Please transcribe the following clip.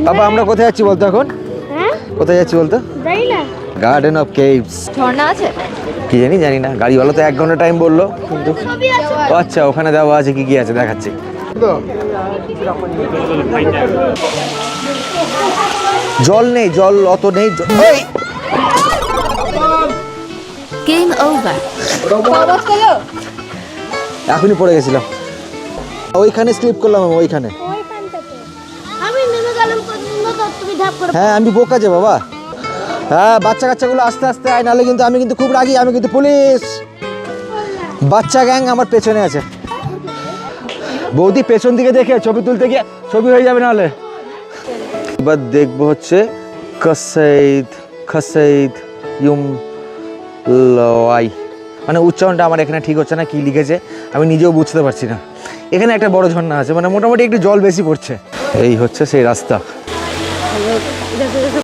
বাবা আমরা কোথায় যাচ্ছি বলতো এখন? হ্যাঁ কোথায় যাচ্ছি বলতো? জানি না। Garden of caves. ঝর্ণা আছে? কি জানি না, গাড়িওয়ালা তো 1 ঘন্টা টাইম বললো, কিন্তু ও আচ্ছা ওখানে দেওয়া আছে কি কি আছে দেখাচ্ছি। জল নেই, জল অত নেই। Game over. এখনই পড়ে গেছিলাম, ওইখানে স্লিপ করলাম আমি, ওইখানে। আমি নেমে গেলাম পর্যন্ত তো তুমি ধাপ করে। হ্যাঁ আমি বোকা যে বাবা। হ্যাঁ বাচ্চা কাচ্চাগুলো আস্তে আস্তে আয়, নাহলে কিন্তু আমি কিন্তু খুব রাগি, আমি কিন্তু পুলিশ। বাচ্চা গ্যাং আমার পেছনে আছে। বৌদি পেছন দিকে দেখে ছবি তুলতে গিয়ে ছবি হয়ে যাবে নাহলে। এবার দেখবো হচ্ছে খসেইদ ইউম লওয়াই, মানে উচ্চারণটা আমার এখানে ঠিক হচ্ছে না, কি লিখেছে আমি নিজেও বুঝতে পারছি না। এখানে একটা বড় ঝর্ণা আছে, মানে মোটামুটি একটু জল বেশি পড়ছে। এই হচ্ছে সেই রাস্তা।